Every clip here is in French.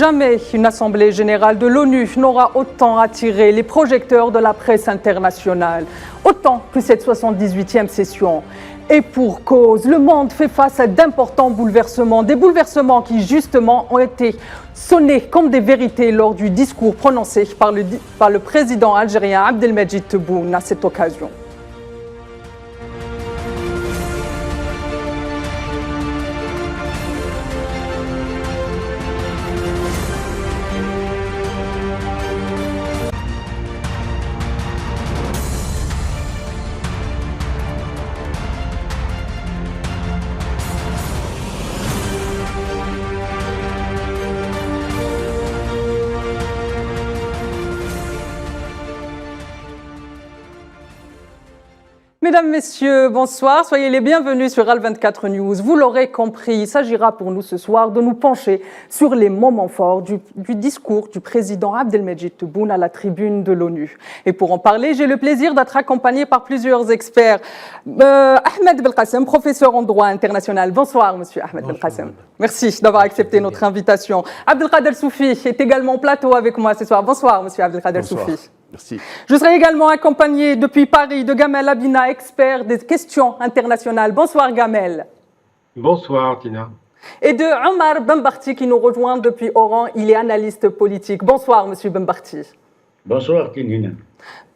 Jamais une assemblée générale de l'ONU n'aura autant attiré les projecteurs de la presse internationale, autant que cette 78e session. Et pour cause, le monde fait face à d'importants bouleversements, des bouleversements qui justement ont été sonnés comme des vérités lors du discours prononcé par le président algérien Abdelmadjid Tebboune à cette occasion. Mesdames, Messieurs, bonsoir. Soyez les bienvenus sur Al24 News. Vous l'aurez compris, il s'agira pour nous ce soir de nous pencher sur les moments forts du discours du président Abdelmadjid Tebboune à la tribune de l'ONU. Et pour en parler, j'ai le plaisir d'être accompagné par plusieurs experts. Ahmed Belkacem, professeur en droit international. Bonsoir, monsieur Ahmed Belkacem. Merci d'avoir accepté notre invitation. Abdelkader Soufi est également au plateau avec moi ce soir. Bonsoir, monsieur Abdelkader Soufi. Merci. Je serai également accompagné depuis Paris de Gamel Abina, expert des questions internationales. Bonsoir Gamel. Bonsoir Tina. Et de Omar Benbarti qui nous rejoint depuis Oran, il est analyste politique. Bonsoir monsieur Benbarti. Bonsoir Tina.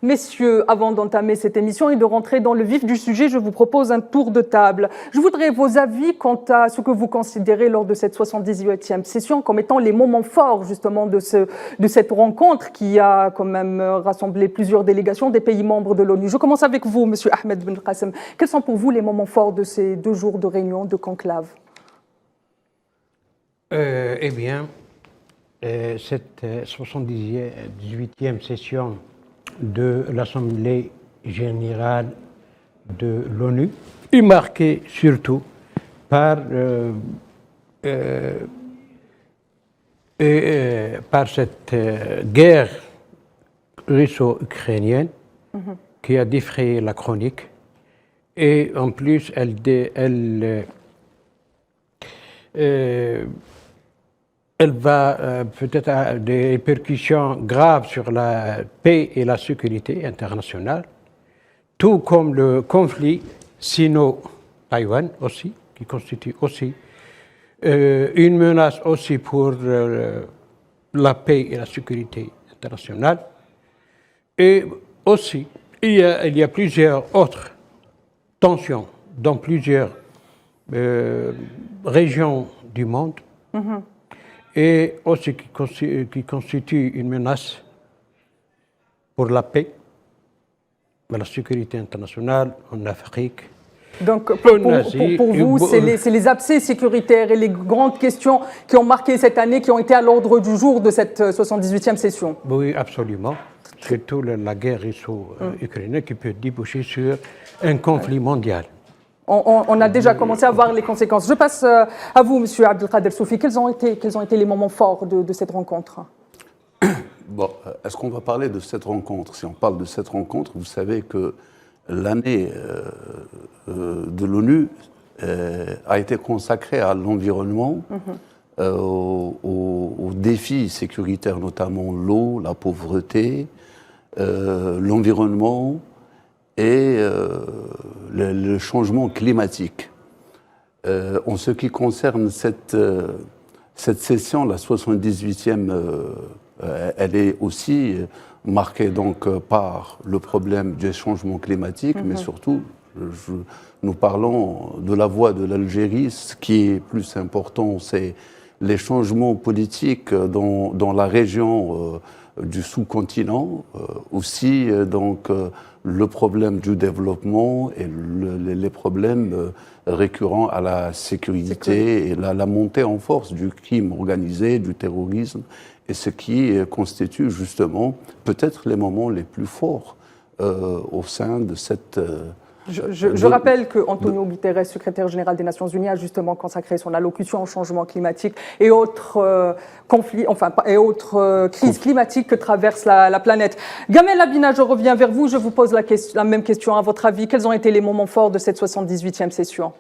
Messieurs, avant d'entamer cette émission et de rentrer dans le vif du sujet, je vous propose un tour de table. Je voudrais vos avis quant à ce que vous considérez lors de cette 78e session comme étant les moments forts justement de cette rencontre qui a quand même rassemblé plusieurs délégations des pays membres de l'ONU. Je commence avec vous, monsieur Ahmed Belkacem. Quels sont pour vous les moments forts de ces 2 jours de réunion, de conclave? Eh bien, cette 78e session de l'Assemblée générale de l'ONU est marquée surtout par cette guerre russo-ukrainienne qui a défrayé la chronique, et en plus elle va peut-être avoir des répercussions graves sur la paix et la sécurité internationale, tout comme le conflit sino-Taïwan aussi, qui constitue aussi une menace aussi pour la paix et la sécurité internationale. Et aussi, il y a plusieurs autres tensions dans plusieurs régions du monde. Et aussi qui constitue une menace pour la paix et la sécurité internationale en Afrique. Donc pour vous, c'est les abcès sécuritaires et les grandes questions qui ont marqué cette année, qui ont été à l'ordre du jour de cette 78e session. Oui, absolument. Surtout la guerre russo-ukrainienne qui peut déboucher sur un conflit mondial. On a déjà commencé à voir les conséquences. Je passe à vous, monsieur Abdelkader Soufi. Quels ont été les moments forts de cette rencontre? Bon, est-ce qu'on va parler de cette rencontre? Si on parle de cette rencontre, vous savez que l'année de l'ONU a été consacrée à l'environnement, aux défis sécuritaires, notamment l'eau, la pauvreté, l'environnement et le changement climatique. En ce qui concerne cette session, la 78e, elle est aussi marquée donc par le problème du changement climatique, mais surtout, nous parlons de la voix de l'Algérie. Ce qui est plus important, c'est les changements politiques dans la région du sous-continent, aussi donc le problème du développement et les problèmes récurrents à la sécurité et la montée en force du crime organisé, du terrorisme, et ce qui constitue justement peut-être les moments les plus forts au sein de cette... Je rappelle que Antonio Guterres, secrétaire général des Nations Unies, a justement consacré son allocution au changement climatique et autres conflits, et autres crises climatiques que traverse la planète. Gamel Abina, je reviens vers vous. Je vous pose la même question. À votre avis, quels ont été les moments forts de cette 78e session?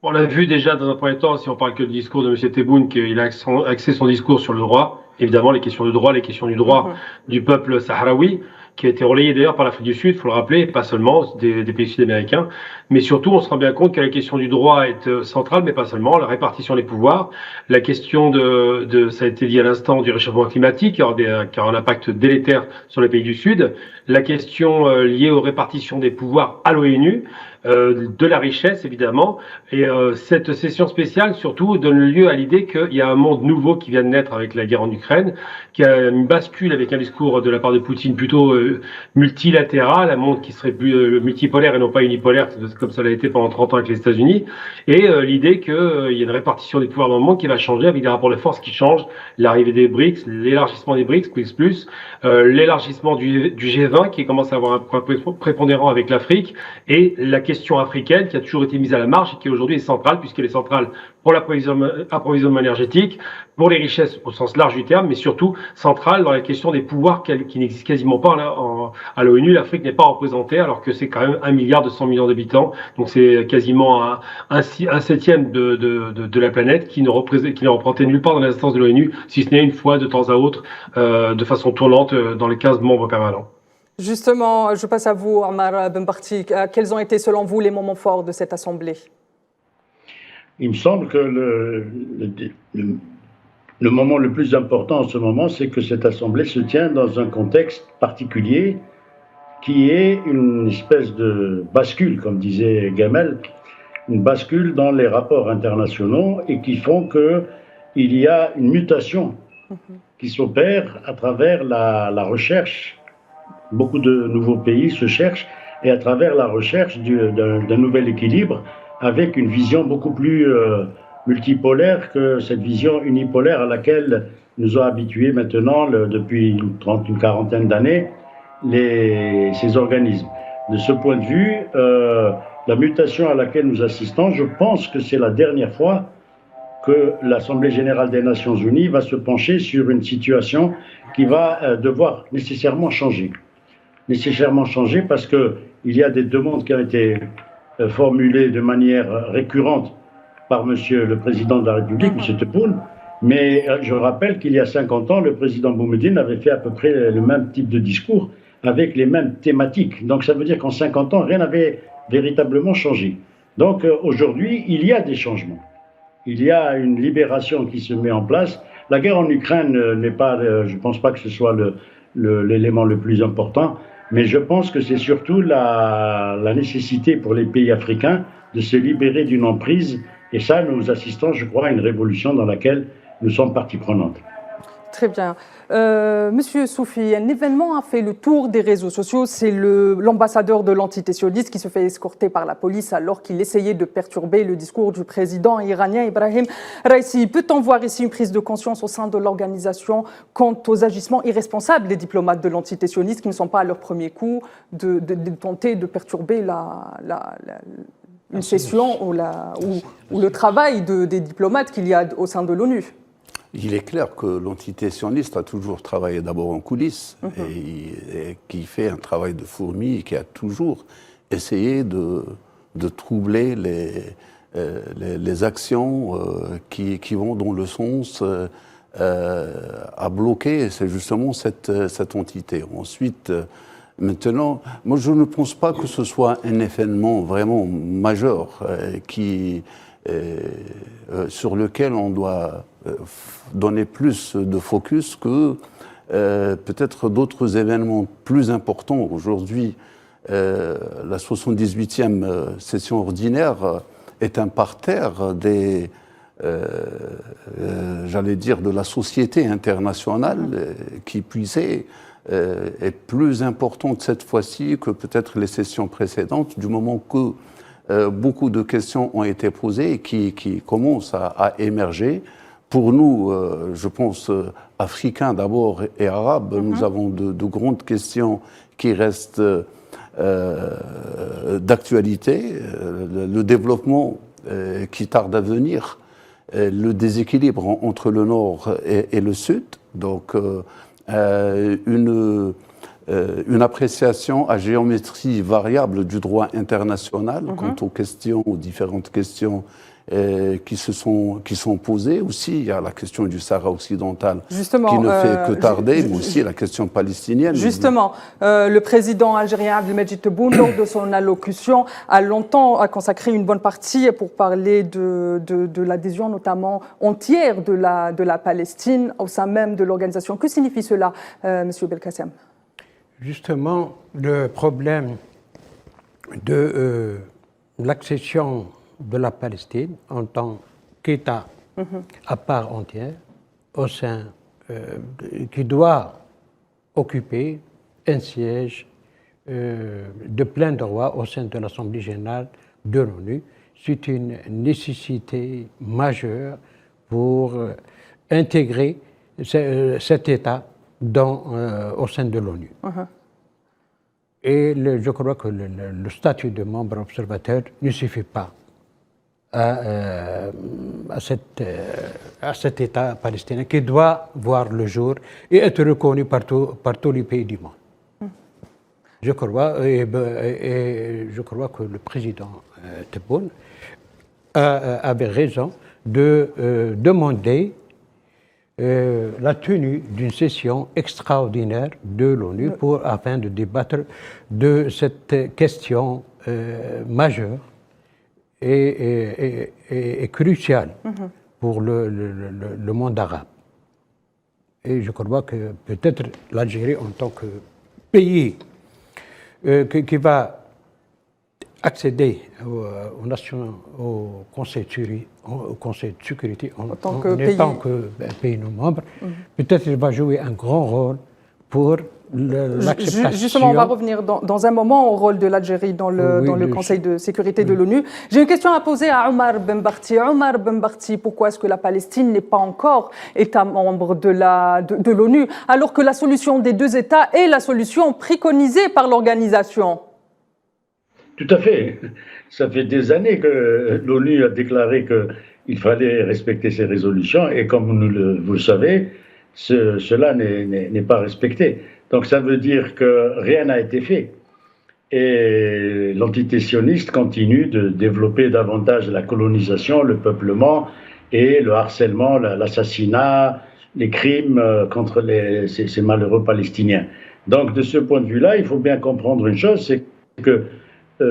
On l'a vu déjà dans un premier temps, si on parle que du discours de M. Tebboune, qu'il a axé son discours sur le droit, évidemment les questions de droit, les questions du droit du peuple sahraoui, qui a été relayé d'ailleurs par l'Afrique du Sud, il faut le rappeler, pas seulement des pays sud-américains, mais surtout on se rend bien compte que la question du droit est centrale, mais pas seulement, la répartition des pouvoirs, la question ça a été dit à l'instant, du réchauffement climatique, qui aura un impact délétère sur les pays du Sud, la question liée aux répartitions des pouvoirs à l'ONU, de la richesse évidemment, et cette session spéciale surtout donne lieu à l'idée qu'il y a un monde nouveau qui vient de naître avec la guerre en Ukraine, qui a une bascule avec un discours de la part de Poutine plutôt multilatéral, un monde qui serait plus multipolaire et non pas unipolaire comme ça l'a été pendant 30 ans avec les États-Unis, et l'idée qu'il y a une répartition des pouvoirs dans le monde qui va changer avec des rapports de force qui changent, l'arrivée des BRICS, l'élargissement des BRICS, BRICS+, l'élargissement du G20 qui commence à avoir un point prépondérant avec l'Afrique, et la question africaine qui a toujours été mise à la marge et qui aujourd'hui est centrale, puisqu'elle est centrale pour l'approvisionnement énergétique, pour les richesses au sens large du terme, mais surtout centrale dans la question des pouvoirs qui n'existent quasiment pas à l'ONU. L'Afrique n'est pas représentée alors que c'est quand même 1,2 milliard d'habitants, donc c'est quasiment un septième de la planète qui ne représentait nulle part dans les instances de l'ONU, si ce n'est une fois de temps à autre, de façon tournante dans les 15 membres permanents. Justement, je passe à vous, Ammar Benbarti. Quels ont été, selon vous, les moments forts de cette Assemblée? Il me semble que le moment le plus important en ce moment, c'est que cette Assemblée se tient dans un contexte particulier qui est une espèce de bascule, comme disait Gamel, une bascule dans les rapports internationaux et qui font qu'il y a une mutation qui s'opère à travers la recherche. Beaucoup de nouveaux pays se cherchent et à travers la recherche d'un nouvel équilibre avec une vision beaucoup plus multipolaire que cette vision unipolaire à laquelle nous ont habitués maintenant depuis une quarantaine d'années ces organismes. De ce point de vue, la mutation à laquelle nous assistons, je pense que c'est la dernière fois que l'Assemblée générale des Nations unies va se pencher sur une situation qui va devoir nécessairement changer. Nécessairement changer parce qu'il y a des demandes qui ont été formulées de manière récurrente par Monsieur le Président de la République, M. Tebboune, mais je rappelle qu'il y a 50 ans, le Président Boumediene avait fait à peu près le même type de discours avec les mêmes thématiques. Donc ça veut dire qu'en 50 ans, rien n'avait véritablement changé. Donc aujourd'hui, il y a des changements. Il y a une libération qui se met en place. La guerre en Ukraine n'est pas, je ne pense pas que ce soit l'élément le plus important, mais je pense que c'est surtout la nécessité pour les pays africains de se libérer d'une emprise. Et ça, nous assistons, je crois, à une révolution dans laquelle nous sommes partie prenante. Très bien. Monsieur Soufi, un événement a fait le tour des réseaux sociaux. C'est l'ambassadeur de l'entité sioniste qui se fait escorter par la police alors qu'il essayait de perturber le discours du président iranien Ibrahim Raisi. Peut-on voir ici une prise de conscience au sein de l'organisation quant aux agissements irresponsables des diplomates de l'entité sioniste qui ne sont pas à leur premier coup de tenter de perturber une session ou le travail des diplomates qu'il y a au sein de l'ONU? Il est clair que l'entité sioniste a toujours travaillé d'abord en coulisses et qui fait un travail de fourmi et qui a toujours essayé de troubler les actions qui vont dans le sens à bloquer c'est justement cette entité. Ensuite, maintenant, moi je ne pense pas que ce soit un événement vraiment majeur sur lequel on doit donner plus de focus que peut-être d'autres événements plus importants. Aujourd'hui, la 78e session ordinaire est un parterre j'allais dire, de la société internationale qui puisait est plus importante cette fois-ci que peut-être les sessions précédentes, du moment que beaucoup de questions ont été posées et qui commencent à émerger. Pour nous, je pense, Africains d'abord et Arabes, nous avons de grandes questions qui restent d'actualité. Le développement qui tarde à venir, le déséquilibre entre le Nord et le Sud, donc une une appréciation à géométrie variable du droit international quant aux différentes questions qui sont posées. Aussi, il y a la question du Sahara occidental Justement, qui ne fait que tarder, mais aussi la question palestinienne. Justement, le président algérien Abdelmejid Tebboune, lors de son allocution, a consacré une bonne partie pour parler de l'adhésion notamment entière de la Palestine au sein même de l'organisation. Que signifie cela, Monsieur Belkacem? Justement, le problème de l'accession de la Palestine en tant qu'État à part entière, qui doit occuper un siège de plein droit au sein de l'Assemblée générale de l'ONU, c'est une nécessité majeure pour intégrer cet État au sein de l'ONU. Et je crois que le statut de membre observateur ne suffit pas à cet État palestinien qui doit voir le jour et être reconnu par tous les pays du monde. Je crois que le président Tebboune avait raison de demander la tenue d'une session extraordinaire de l'ONU afin de débattre de cette question majeure et cruciale pour le monde arabe. Et je crois que peut-être l'Algérie, en tant que pays qui va accéder au Conseil de sécurité en tant que pays non membre, peut-être il va jouer un grand rôle pour l'acceptation. Justement, on va revenir dans un moment au rôle de l'Algérie dans le Conseil de sécurité de l'ONU. J'ai une question à poser à Omar Ben Barti. Omar Ben Barti, pourquoi est-ce que la Palestine n'est pas encore État membre de l'ONU, alors que la solution des deux États est la solution préconisée par l'organisation? Tout à fait. Ça fait des années que l'ONU a déclaré qu'il fallait respecter ses résolutions et comme vous le savez, cela n'est pas respecté. Donc ça veut dire que rien n'a été fait. Et l'entité sioniste continue de développer davantage la colonisation, le peuplement et le harcèlement, l'assassinat, les crimes contre ces malheureux Palestiniens. Donc de ce point de vue-là, il faut bien comprendre une chose, c'est que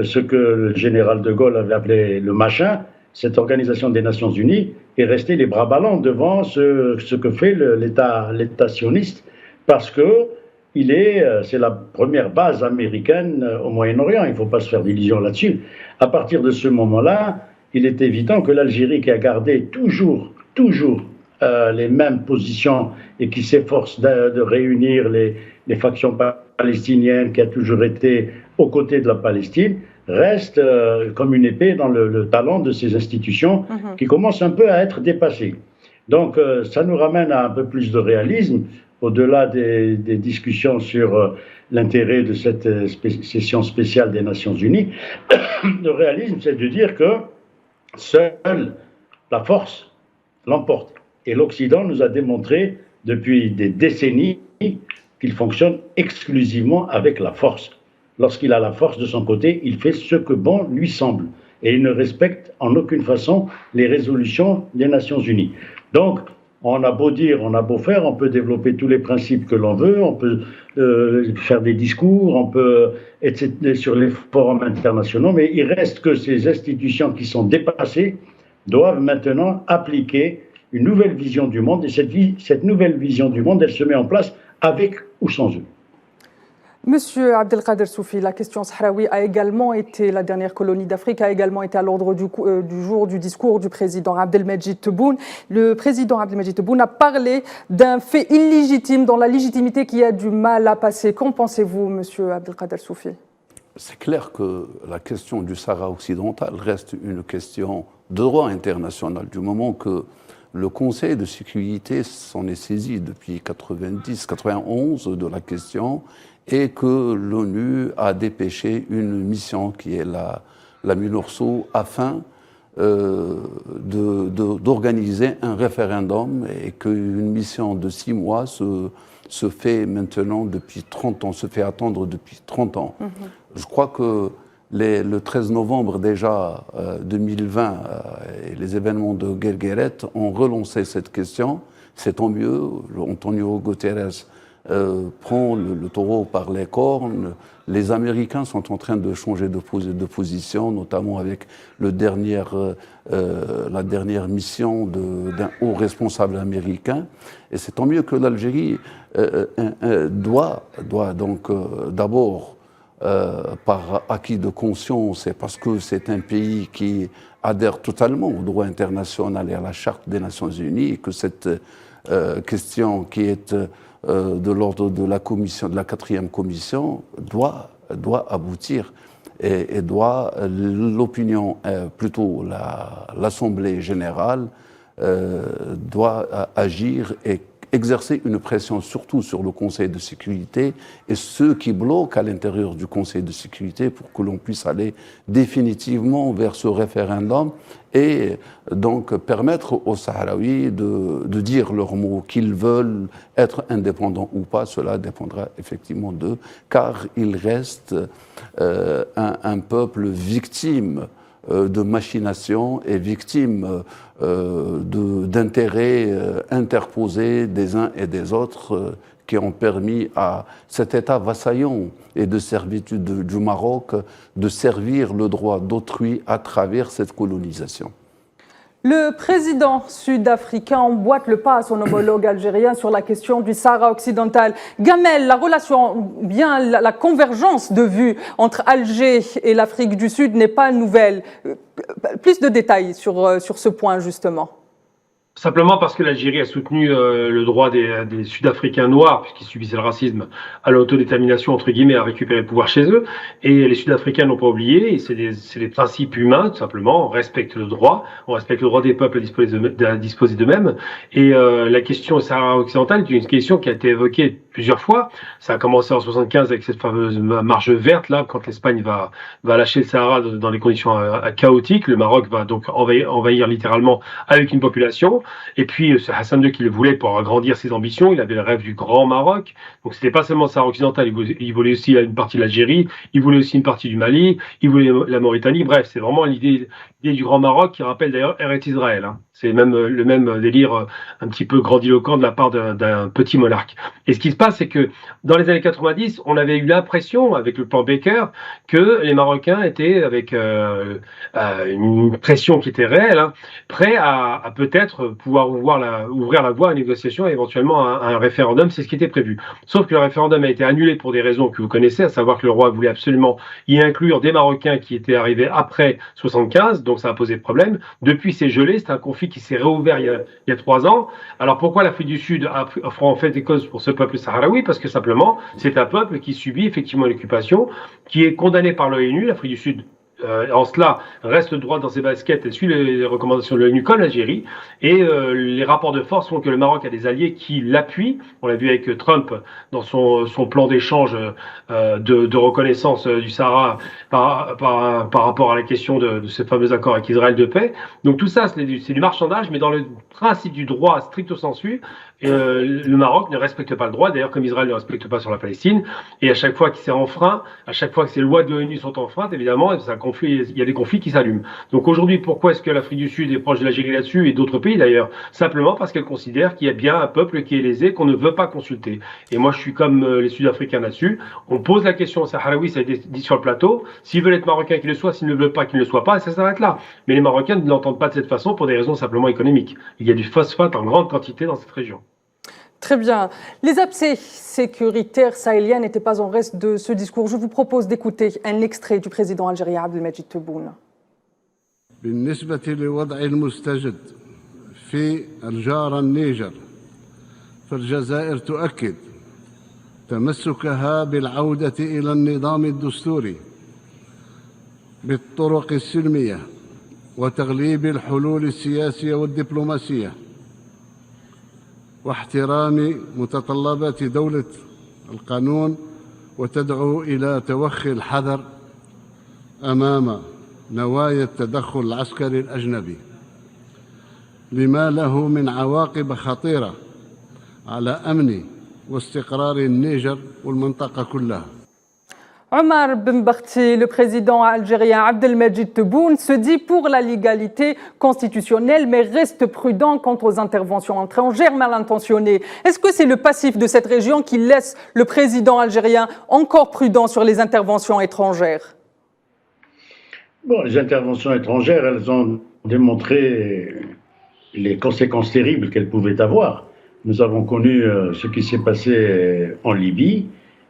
ce que le général de Gaulle avait appelé le machin, cette organisation des Nations Unies, est restée les bras ballants devant ce que fait l'État sioniste, parce que c'est la première base américaine au Moyen-Orient, il ne faut pas se faire d'illusions là-dessus. À partir de ce moment-là, il est évident que l'Algérie, qui a gardé toujours les mêmes positions et qui s'efforce de réunir les factions palestiniennes, qui a toujours été aux côtés de la Palestine, reste comme une épée dans le talon de ces institutions qui commencent un peu à être dépassées. Donc ça nous ramène à un peu plus de réalisme, au-delà des discussions sur l'intérêt de cette session spéciale des Nations Unies. Le réalisme, c'est de dire que seule la force l'emporte. Et l'Occident nous a démontré depuis des décennies qu'il fonctionne exclusivement avec la force. Lorsqu'il a la force de son côté, il fait ce que bon lui semble. Et il ne respecte en aucune façon les résolutions des Nations Unies. Donc, on a beau dire, on a beau faire, on peut développer tous les principes que l'on veut, on peut faire des discours, on peut être sur les forums internationaux, mais il reste que ces institutions qui sont dépassées doivent maintenant appliquer une nouvelle vision du monde. Et cette nouvelle vision du monde, elle se met en place avec ou sans eux. Monsieur Abdelkader Soufi, la question sahraoui a également été, la dernière colonie d'Afrique, a également été à l'ordre du jour du discours du président Abdelmejid Tebboune. Le président Abdelmejid Tebboune a parlé d'un fait illégitime, dont la légitimité qui a du mal à passer. Qu'en pensez-vous, monsieur Abdelkader Soufi? C'est clair que la question du Sahara occidental reste une question de droit international, du moment que le Conseil de sécurité s'en est saisi depuis 90-91 de la question, et que l'ONU a dépêché une mission qui est la MINURSO afin d'organiser un référendum et qu'une mission de 6 mois se fait maintenant depuis 30 ans, se fait attendre depuis 30 ans. Je crois que le 13 novembre déjà 2020, et les événements de Guelgueret ont relancé cette question. C'est tant mieux. Antonio Guterres prend le taureau par les cornes. Les Américains sont en train de changer de position, notamment avec la dernière mission d'un haut responsable américain. Et c'est tant mieux que l'Algérie doit donc d'abord, par acquis de conscience et parce que c'est un pays qui adhère totalement au droit international et à la Charte des Nations Unies, et que cette question qui est de l'ordre de la commission, de la 4e commission, doit aboutir et doit l'opinion, plutôt l'Assemblée générale, doit agir et exercer une pression surtout sur le Conseil de sécurité et ceux qui bloquent à l'intérieur du Conseil de sécurité pour que l'on puisse aller définitivement vers ce référendum et donc permettre aux Sahraouis de dire leurs mots, qu'ils veulent être indépendants ou pas. Cela dépendra effectivement d'eux, car ils restent un peuple victime de machination et victime d'intérêts interposés des uns et des autres qui ont permis à cet État vassaillant et de servitude du Maroc de servir le droit d'autrui à travers cette colonisation. Le président sud-africain emboîte le pas à son homologue algérien sur la question du Sahara occidental. Gamel, la relation, bien la convergence de vues entre Alger et l'Afrique du Sud n'est pas nouvelle. Plus de détails sur ce point, justement. Simplement parce que l'Algérie a soutenu le droit des Sud-Africains noirs, puisqu'ils subissaient le racisme, à l'autodétermination, entre guillemets, à récupérer le pouvoir chez eux. Et les Sud-Africains n'ont pas oublié, et c'est des principes humains, tout simplement. On respecte le droit, on respecte le droit des peuples à disposer d'eux-mêmes. Et la question Sahara occidental est une question qui a été évoquée plusieurs fois. Ça a commencé en 75 avec cette fameuse marche verte, là, quand l'Espagne va lâcher le Sahara dans des conditions chaotiques. Le Maroc va donc envahir littéralement avec une population. Et puis, c'est Hassan II qui le voulait pour agrandir ses ambitions. Il avait le rêve du grand Maroc. Donc, c'était pas seulement le Sahara occidental. Il voulait aussi une partie de l'Algérie. Il voulait aussi une partie du Mali. Il voulait la Mauritanie. Bref, c'est vraiment l'idée du grand Maroc qui rappelle d'ailleurs Eretz Israël. Hein. C'est même le même délire un petit peu grandiloquent de la part d'un petit monarque. Et ce qui se passe, c'est que dans les années 90, on avait eu l'impression, avec le plan Baker, que les Marocains étaient avec une pression qui était réelle, hein, prêts à peut-être pouvoir ouvrir la voie à une négociation et éventuellement à un référendum. C'est ce qui était prévu. Sauf que le référendum a été annulé pour des raisons que vous connaissez, à savoir que le roi voulait absolument y inclure des Marocains qui étaient arrivés après 75, donc ça a posé problème. Depuis, c'est gelé. C'est un conflit qui s'est réouvert il y a 3 ans. Alors pourquoi l'Afrique du Sud a en fait des causes pour ce peuple sahraoui? Parce que simplement, c'est un peuple qui subit effectivement l'occupation, qui est condamné par l'ONU. L'Afrique du Sud, en cela, reste droit dans ses baskets et suit les recommandations de l'ONU comme l'Algérie. Et les rapports de force font que le Maroc a des alliés qui l'appuient. On l'a vu avec Trump dans son plan d'échange de reconnaissance du Sahara par rapport à la question de ce fameux accord avec Israël de paix. Donc tout ça, c'est du marchandage, mais dans le principe du droit stricto sensu, le Maroc ne respecte pas le droit, d'ailleurs comme Israël ne respecte pas sur la Palestine. Et à chaque fois qu'il s'est enfreint, à chaque fois que ces lois de l'ONU sont enfreintes, évidemment, il y a des conflits qui s'allument. Donc aujourd'hui, pourquoi est-ce que l'Afrique du Sud est proche de l'Algérie là-dessus et d'autres pays d'ailleurs? Simplement parce qu'elle considère qu'il y a bien un peuple qui est lésé, qu'on ne veut pas consulter. Et moi, je suis comme les Sud-Africains là-dessus. On pose la question aux Sahraouis, ça a été dit sur le plateau. S'ils veulent être Marocains, qu'ils le soient. S'ils ne veulent pas, qu'ils ne le soient pas. Et ça s'arrête là. Mais les Marocains ne l'entendent pas de cette façon pour des raisons simplement économiques. Il y a du phosphate en grande quantité dans cette région. Très bien. Les abcès sécuritaires sahéliens n'étaient pas en reste de ce discours. Je vous propose d'écouter un extrait du président algérien Abdelmajid Tebboune. بالنسبة لوضع المستجد في الجار النيجر فالجزائر تؤكد تمسكها بالعودة إلى النظام الدستوري بالطرق السلمية وتغليب الحلول السياسية والدبلوماسية واحترام متطلبات دولة القانون وتدعو إلى توخي الحذر أمام نوايا التدخل العسكري الأجنبي لما له من عواقب خطيرة على أمن واستقرار النيجر والمنطقة كلها. Omar Ben Barti, le président algérien Abdelmajid Tebboune, se dit pour la légalité constitutionnelle, mais reste prudent quant aux interventions étrangères mal intentionnées. Est-ce que c'est le passif de cette région qui laisse le président algérien encore prudent sur les interventions étrangères? Bon, les interventions étrangères, elles ont démontré les conséquences terribles qu'elles pouvaient avoir. Nous avons connu ce qui s'est passé en Libye.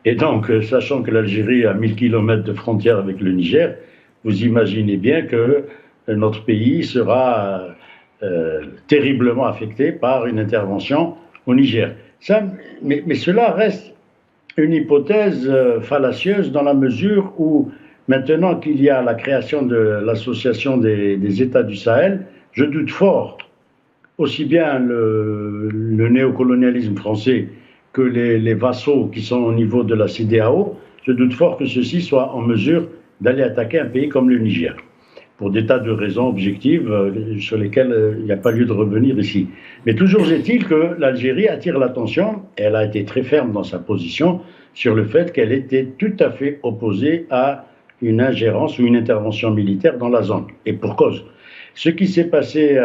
Et donc, sachant que l'Algérie a 1000 km de frontière avec le Niger, vous imaginez bien que notre pays sera terriblement affecté par une intervention au Niger. Mais cela reste une hypothèse fallacieuse dans la mesure où, maintenant qu'il y a la création de l'association des États du Sahel, je doute fort, aussi bien le néocolonialisme français que les vassaux qui sont au niveau de la CEDEAO, je doute fort que ceux-ci soient en mesure d'aller attaquer un pays comme le Niger, pour des tas de raisons objectives sur lesquelles il n'y a pas lieu de revenir ici. Mais toujours est-il que l'Algérie attire l'attention, et elle a été très ferme dans sa position, sur le fait qu'elle était tout à fait opposée à une ingérence ou une intervention militaire dans la zone. Et pour cause. Ce qui s'est passé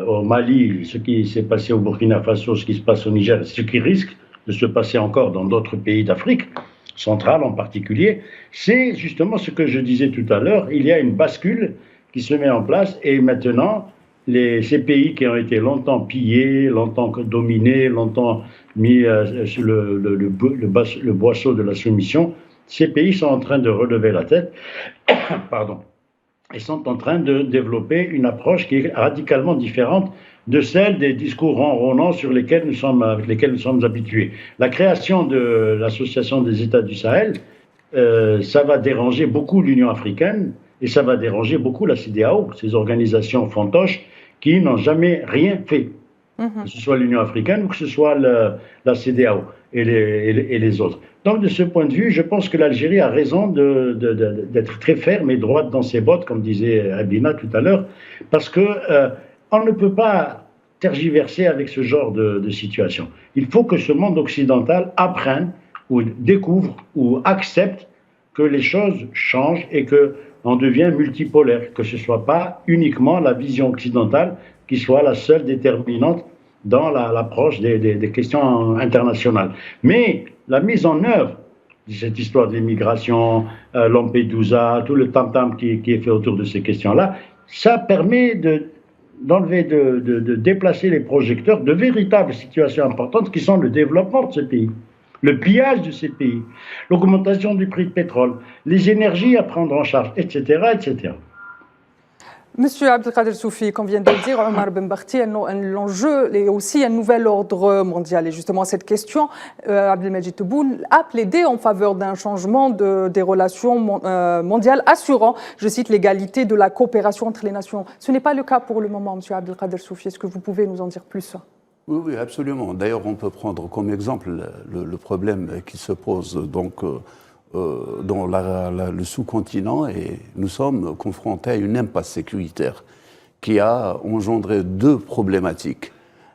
au Mali, ce qui s'est passé au Burkina Faso, ce qui se passe au Niger, ce qui risque de se passer encore dans d'autres pays d'Afrique, centrale en particulier, c'est justement ce que je disais tout à l'heure, il y a une bascule qui se met en place et maintenant, ces pays qui ont été longtemps pillés, longtemps dominés, longtemps mis sur le boisseau de la soumission, ces pays sont en train de relever la tête, pardon, et sont en train de développer une approche qui est radicalement différente de celle des discours ronronnants avec lesquels nous sommes habitués. La création de l'Association des États du Sahel, ça va déranger beaucoup l'Union africaine et ça va déranger beaucoup la CEDEAO, ces organisations fantoches qui n'ont jamais rien fait, que ce soit l'Union africaine ou que ce soit la CEDEAO et les autres. Donc, de ce point de vue, je pense que l'Algérie a raison d'être très ferme et droite dans ses bottes, comme disait Abina tout à l'heure, parce que on ne peut pas tergiverser avec ce genre de situation. Il faut que ce monde occidental apprenne ou découvre ou accepte que les choses changent et qu'on devient multipolaire, que ce ne soit pas uniquement la vision occidentale qui soit la seule déterminante dans l'approche des questions internationales. Mais la mise en œuvre de cette histoire de l'immigration, Lampedusa, tout le tam-tam qui est fait autour de ces questions-là, ça permet de déplacer les projecteurs de véritables situations importantes qui sont le développement de ce pays, le pillage de ces pays, l'augmentation du prix du pétrole, les énergies à prendre en charge, etc., etc. Monsieur Abdelkader Soufi, comme vient de le dire Omar Ben Barti, l'enjeu est aussi un nouvel ordre mondial. Et justement, cette question, Abdelmajid Tebboune a plaidé en faveur d'un changement des relations mondiales assurant, je cite, l'égalité de la coopération entre les nations. Ce n'est pas le cas pour le moment, monsieur Abdelkader Soufi. Est-ce que vous pouvez nous en dire plus ? Oui, absolument. D'ailleurs, on peut prendre comme exemple le problème qui se pose donc dans le sous-continent et nous sommes confrontés à une impasse sécuritaire qui a engendré deux problématiques.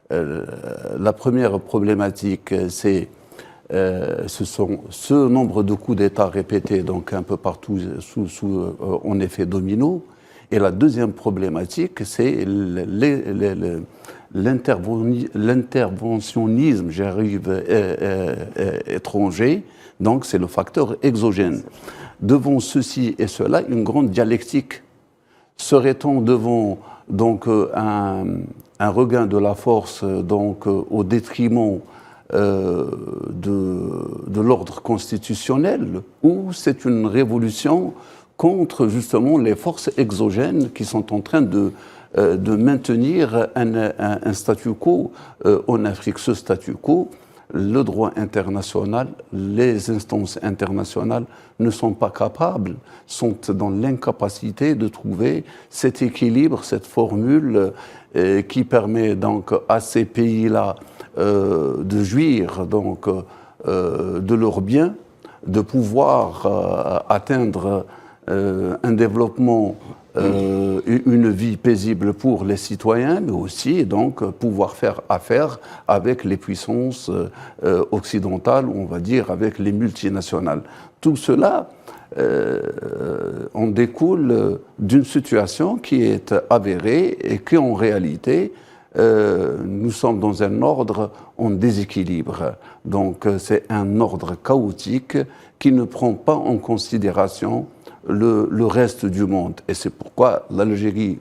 La première problématique, c'est ce nombre de coups d'État répétés donc un peu partout en effet domino. Et la deuxième problématique, c'est l'interventionnisme, étranger. Donc, c'est le facteur exogène. Devant ceci et cela, une grande dialectique. Serait-on devant donc, un regain de la force donc, au détriment de l'ordre constitutionnel ou c'est une révolution contre justement les forces exogènes qui sont en train de maintenir un statu quo en Afrique. Ce statu quo, le droit international, les instances internationales ne sont pas capables, sont dans l'incapacité de trouver cet équilibre, cette formule qui permet donc à ces pays-là de jouir donc, de leurs biens, de pouvoir atteindre un développement une vie paisible pour les citoyens, mais aussi donc pouvoir faire affaire avec les puissances occidentales, on va dire avec les multinationales. Tout cela en découle d'une situation qui est avérée et qui en réalité nous sommes dans un ordre en déséquilibre. Donc c'est un ordre chaotique qui ne prend pas en considération le reste du monde. Et c'est pourquoi l'Algérie,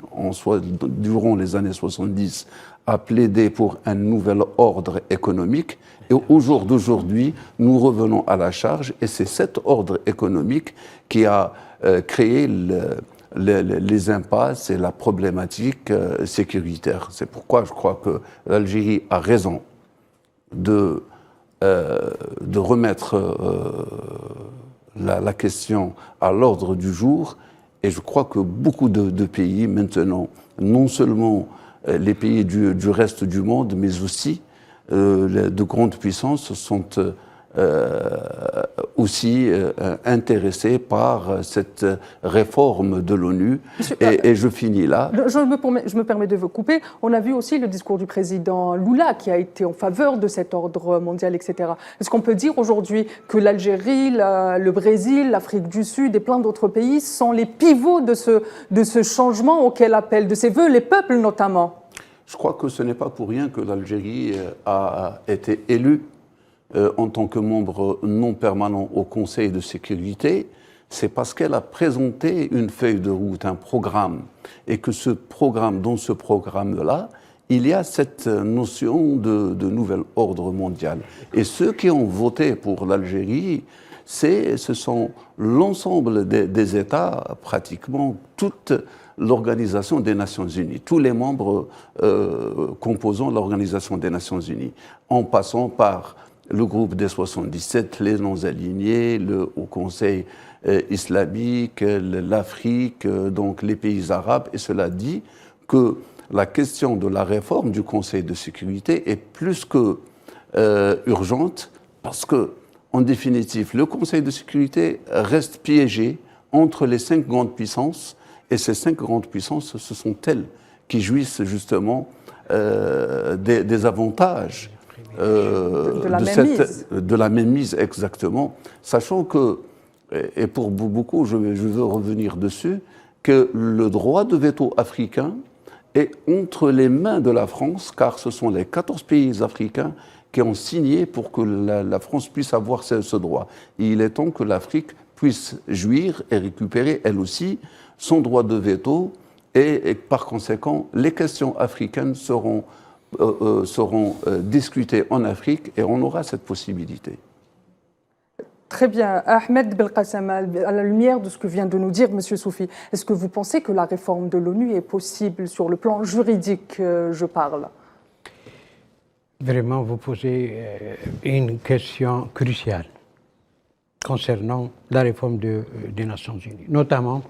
durant les années 70, a plaidé pour un nouvel ordre économique. Et au jour d'aujourd'hui, nous revenons à la charge. Et c'est cet ordre économique qui a créé les impasses et la problématique sécuritaire. C'est pourquoi je crois que l'Algérie a raison de remettre la question à l'ordre du jour, et je crois que beaucoup de pays maintenant, non seulement les pays du reste du monde, mais aussi de grandes puissances sont aussi intéressés par cette réforme de l'ONU. Et je finis là. Je me permets de vous couper. On a vu aussi le discours du président Lula qui a été en faveur de cet ordre mondial, etc. Est-ce qu'on peut dire aujourd'hui que l'Algérie, le Brésil, l'Afrique du Sud et plein d'autres pays sont les pivots de ce changement auquel appellent de ses voeux les peuples notamment? Je crois que ce n'est pas pour rien que l'Algérie a été élue en tant que membre non permanent au Conseil de sécurité. C'est parce qu'elle a présenté une feuille de route, un programme, et que dans ce programme-là, il y a cette notion de nouvel ordre mondial. Et ceux qui ont voté pour l'Algérie, ce sont l'ensemble des États, pratiquement toute l'Organisation des Nations Unies, tous les membres composant l'Organisation des Nations Unies, en passant par le groupe des 77, les non-alignés, le Haut Conseil islamique, l'Afrique, donc les pays arabes. Et cela dit que la question de la réforme du Conseil de sécurité est plus que urgente, parce que, en définitive, le Conseil de sécurité reste piégé entre les 5 grandes puissances, et ces 5 grandes puissances, ce sont elles qui jouissent justement des avantages de la mainmise, exactement, sachant que, et pour beaucoup, je veux revenir dessus, que le droit de veto africain est entre les mains de la France, car ce sont les 14 pays africains qui ont signé pour que la France puisse avoir ce droit. Et il est temps que l'Afrique puisse jouir et récupérer, elle aussi, son droit de veto, et par conséquent, les questions africaines seront discutées en Afrique, et on aura cette possibilité. Très bien. Ahmed Belkacem, à la lumière de ce que vient de nous dire M. Soufi, est-ce que vous pensez que la réforme de l'ONU est possible sur le plan juridique, je parle? Vraiment, vous posez une question cruciale concernant la réforme des Nations Unies, notamment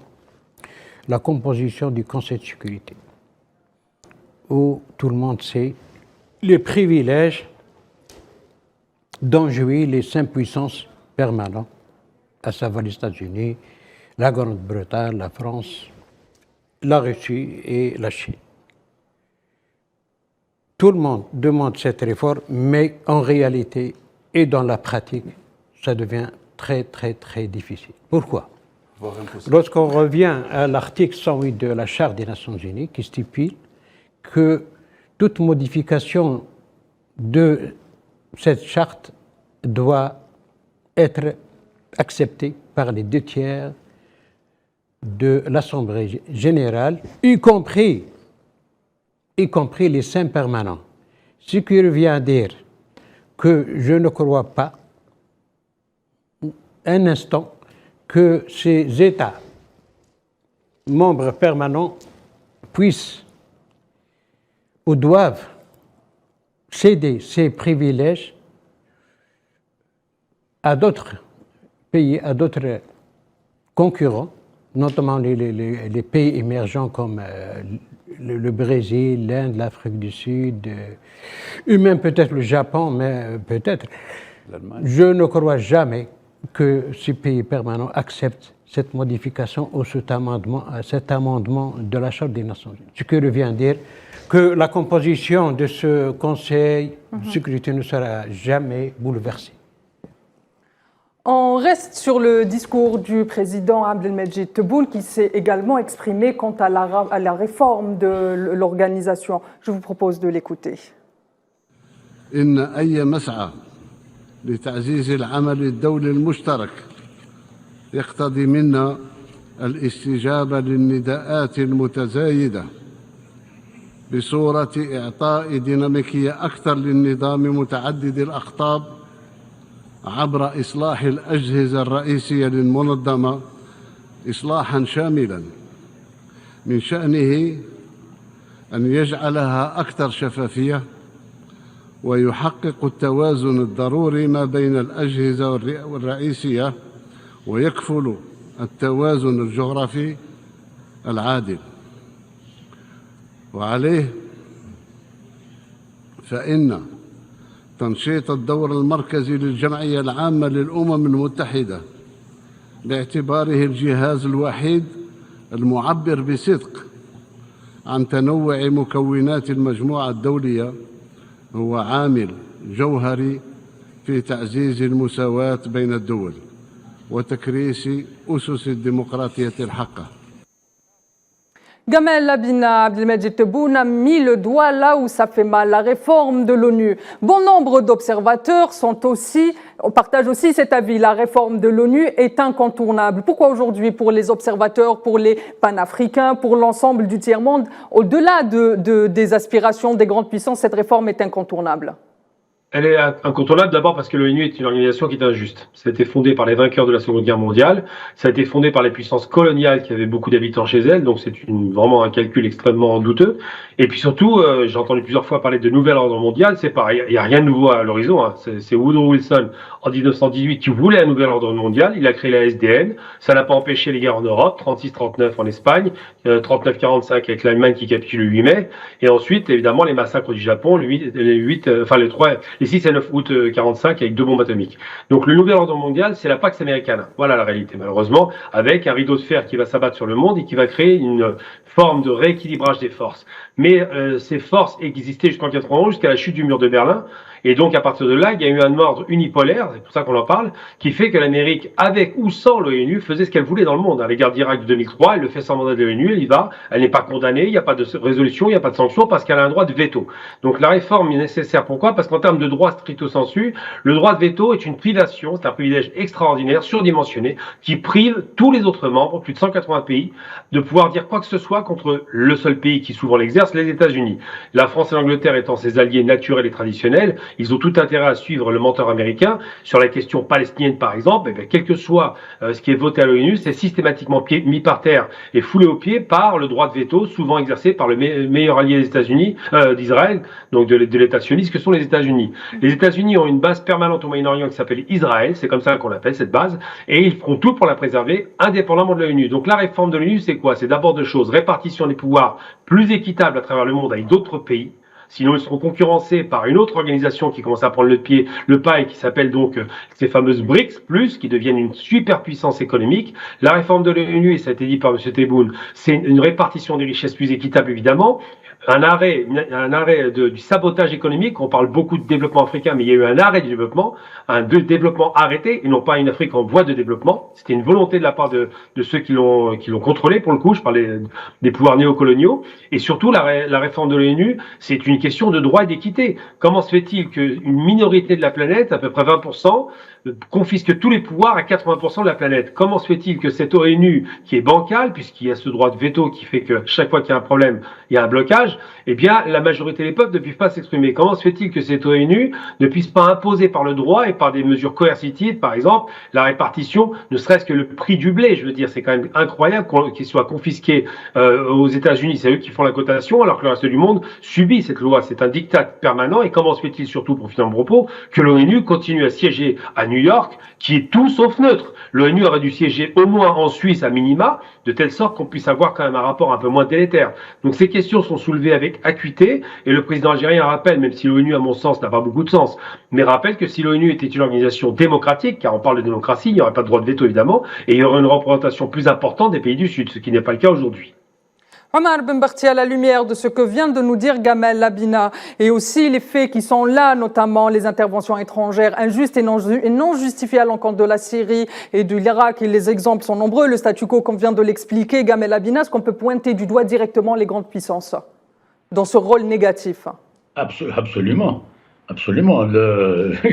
la composition du Conseil de sécurité, où tout le monde sait les privilèges dont jouissent les 5 puissances permanentes, à savoir les États-Unis, la Grande-Bretagne, la France, la Russie et la Chine. Tout le monde demande cette réforme, mais en réalité et dans la pratique, ça devient très, très, très difficile. Pourquoi? Lorsqu'on revient à l'article 108 de la Charte des Nations Unies, qui stipule que toute modification de cette charte doit être acceptée par les 2 tiers de l'Assemblée générale, y compris les 5 permanents. Ce qui revient à dire que je ne crois pas un instant que ces États membres permanents puissent ou doivent céder ces privilèges à d'autres pays, à d'autres concurrents, notamment les pays émergents comme le Brésil, l'Inde, l'Afrique du Sud, et même peut-être le Japon, mais peut-être. Je ne crois jamais que ces pays permanents acceptent cette modification ou cet amendement de la Charte des Nations Unies. Ce qui revient à dire que la composition de ce Conseil de sécurité ne sera jamais bouleversée. On reste sur le discours du président Abdelmejid Tebboune qui s'est également exprimé quant à la réforme de l'organisation. Je vous propose de l'écouter. إن أي مسعى لتعزيز العمل الدولي المشترك يقتضي منا الاستجابة للنداءات المتزايدة بصورة إعطاء ديناميكية أكثر للنظام متعدد الأقطاب عبر إصلاح الأجهزة الرئيسية للمنظمة إصلاحاً شاملاً من شأنه أن يجعلها أكثر شفافية ويحقق التوازن الضروري ما بين الأجهزة الرئيسية ويكفل التوازن الجغرافي العادل. وعليه فإن تنشيط الدور المركزي للجمعية العامة للأمم المتحدة باعتباره الجهاز الوحيد المعبر بصدق عن تنوع مكونات المجموعة الدولية هو عامل جوهري في تعزيز المساواة بين الدول وتكريس أسس الديمقراطية الحقة. Gamel Abdelmejid Tebboune a mis le doigt là où ça fait mal, la réforme de l'ONU. Bon nombre d'observateurs partagent aussi cet avis. La réforme de l'ONU est incontournable. Pourquoi aujourd'hui, pour les observateurs, pour les panafricains, pour l'ensemble du tiers-monde, au-delà des aspirations des grandes puissances, cette réforme est incontournable? Elle est incontournable d'abord parce que l'ONU est une organisation qui est injuste. Ça a été fondé par les vainqueurs de la Seconde Guerre mondiale, ça a été fondé par les puissances coloniales qui avaient beaucoup d'habitants chez elles, donc c'est vraiment un calcul extrêmement douteux. Et puis surtout, j'ai entendu plusieurs fois parler de nouvel ordre mondial, c'est pareil, il n'y a rien de nouveau à l'horizon. Hein. C'est Woodrow Wilson en 1918 qui voulait un nouvel ordre mondial, il a créé la SDN, ça n'a pas empêché les guerres en Europe, 36-39 en Espagne, 39-45 avec l'Allemagne qui capitule le 8 mai, et ensuite évidemment les massacres du Japon, les 6 et 9 août 45 avec 2 bombes atomiques. Donc le nouvel ordre mondial, c'est la Pax Americana. Voilà la réalité, malheureusement, avec un rideau de fer qui va s'abattre sur le monde et qui va créer une forme de rééquilibrage des forces. Mais ces forces existaient jusqu'en 91, jusqu'à la chute du mur de Berlin. Et donc, à partir de là, il y a eu un ordre unipolaire, c'est pour ça qu'on en parle, qui fait que l'Amérique, avec ou sans l'ONU, faisait ce qu'elle voulait dans le monde. Les guerres d'Irak de 2003, elle le fait sans mandat de l'ONU, elle y va, elle n'est pas condamnée, il n'y a pas de résolution, il n'y a pas de sanction, parce qu'elle a un droit de veto. Donc la réforme est nécessaire. Pourquoi? Parce qu'en termes de droit stricto sensu, le droit de veto est une privation, c'est un privilège extraordinaire, surdimensionné, qui prive tous les autres membres, plus de 180 pays, de pouvoir dire quoi que ce soit contre le seul pays qui souvent l'exerce, les États-Unis. La France et l'Angleterre étant ses alliés naturels et traditionnels, ils ont tout intérêt à suivre le menteur américain. Sur la question palestinienne, par exemple, quel que soit ce qui est voté à l'ONU, c'est systématiquement mis par terre et foulé aux pieds par le droit de veto, souvent exercé par le meilleur allié des États-Unis, d'Israël, donc de l'État sioniste, que sont les États-Unis. Les États-Unis ont une base permanente au Moyen-Orient qui s'appelle Israël, c'est comme ça qu'on l'appelle cette base, et ils feront tout pour la préserver, indépendamment de l'ONU. Donc la réforme de l'ONU, c'est quoi? C'est d'abord deux choses: répartition des pouvoirs plus équitable à travers le monde avec d'autres pays. Sinon, ils seront concurrencés par une autre organisation qui commence à prendre le pas et qui s'appelle donc ces fameuses BRICS+, qui deviennent une superpuissance économique. La réforme de l'ONU, et ça a été dit par M. Tebboune, c'est une répartition des richesses plus équitable, évidemment. Un arrêt du sabotage économique. On parle beaucoup de développement africain, mais il y a eu un arrêt du développement, un développement arrêté, et non pas une Afrique en voie de développement. C'était une volonté de la part de ceux qui l'ont contrôlé, pour le coup, je parlais des pouvoirs néocoloniaux. Et surtout, la réforme de l'ONU, c'est une question de droit et d'équité. Comment se fait-il qu'une minorité de la planète, à peu près 20%, confisque tous les pouvoirs à 80% de la planète? Comment se fait-il que cette ONU, qui est bancale, puisqu'il y a ce droit de veto qui fait que chaque fois qu'il y a un problème, il y a un blocage, eh bien, la majorité des peuples ne puissent pas s'exprimer? Comment se fait-il que cette ONU ne puisse pas imposer par le droit et par des mesures coercitives, par exemple, la répartition, ne serait-ce que le prix du blé? Je veux dire, c'est quand même incroyable qu'il soit confisqué aux États-Unis. C'est eux qui font la cotation, alors que le reste du monde subit cette loi. C'est un diktat permanent. Et comment se fait-il, surtout, pour finir mon propos, que l'ONU continue à siéger à New York, qui est tout sauf neutre. L'ONU aurait dû siéger au moins en Suisse à minima, de telle sorte qu'on puisse avoir quand même un rapport un peu moins délétère. Donc ces questions sont soulevées avec acuité, et le président algérien rappelle, même si l'ONU, à mon sens, n'a pas beaucoup de sens, mais rappelle que si l'ONU était une organisation démocratique, car on parle de démocratie, il n'y aurait pas de droit de veto évidemment, et il y aurait une représentation plus importante des pays du Sud, ce qui n'est pas le cas aujourd'hui. Omar Benbarti, à la lumière de ce que vient de nous dire Gamel Labina et aussi les faits qui sont là, notamment les interventions étrangères injustes et non justifiées à l'encontre de la Syrie et de l'Irak, et les exemples sont nombreux, le statu quo comme vient de l'expliquer Gamel Labina, est-ce qu'on peut pointer du doigt directement les grandes puissances dans ce rôle négatif? Absolument, absolument.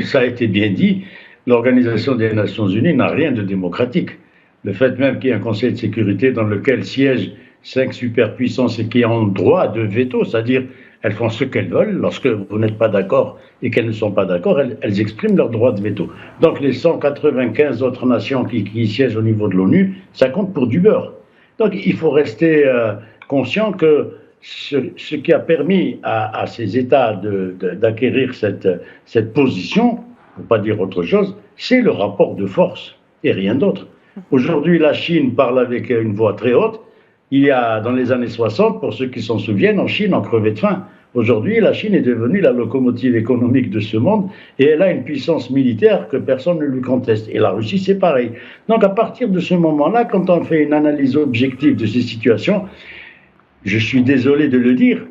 Ça a été bien dit, l'Organisation des Nations Unies n'a rien de démocratique. Le fait même qu'il y ait un Conseil de sécurité dans lequel siègent 5 superpuissances et qui ont droit de veto, c'est-à-dire elles font ce qu'elles veulent, lorsque vous n'êtes pas d'accord et qu'elles ne sont pas d'accord, elles expriment leur droit de veto. Donc les 195 autres nations qui siègent au niveau de l'ONU, ça compte pour du beurre. Donc il faut rester conscient que ce qui a permis à ces États d'acquérir cette position, pour ne pas dire autre chose, c'est le rapport de force et rien d'autre. Aujourd'hui, la Chine parle avec une voix très haute. Il y a, dans les années 60, pour ceux qui s'en souviennent, en Chine, on crevait de faim. Aujourd'hui, la Chine est devenue la locomotive économique de ce monde et elle a une puissance militaire que personne ne lui conteste. Et la Russie, c'est pareil. Donc, à partir de ce moment-là, quand on fait une analyse objective de ces situations, je suis désolé de le dire,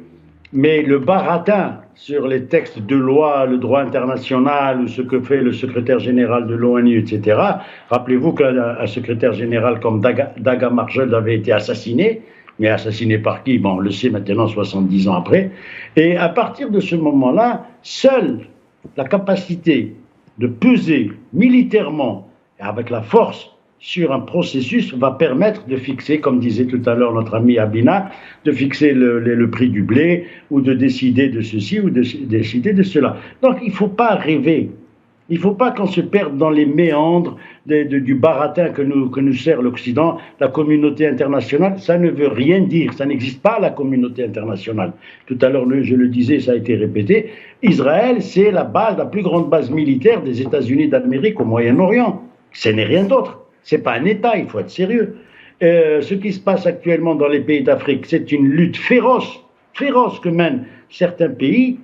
mais le baratin sur les textes de loi, le droit international, ou ce que fait le secrétaire général de l'ONU, etc. Rappelez-vous qu'un secrétaire général comme Daga Marshall avait été assassiné, mais assassiné par qui? Bon, on le sait maintenant, 70 ans après. Et à partir de ce moment-là, seule la capacité de peser militairement et avec la force sur un processus va permettre de fixer, comme disait tout à l'heure notre ami Abina, de fixer le prix du blé ou de décider de ceci ou de décider de cela. Donc il ne faut pas rêver, il ne faut pas qu'on se perde dans les méandres du baratin que nous sert l'Occident, la communauté internationale. Ça ne veut rien dire, ça n'existe pas la communauté internationale. Tout à l'heure, je le disais, ça a été répété, Israël c'est la plus grande base militaire des États-Unis d'Amérique au Moyen-Orient. Ce n'est rien d'autre. Ce n'est pas un État, il faut être sérieux. Ce qui se passe actuellement dans les pays d'Afrique, c'est une lutte féroce que mènent certains pays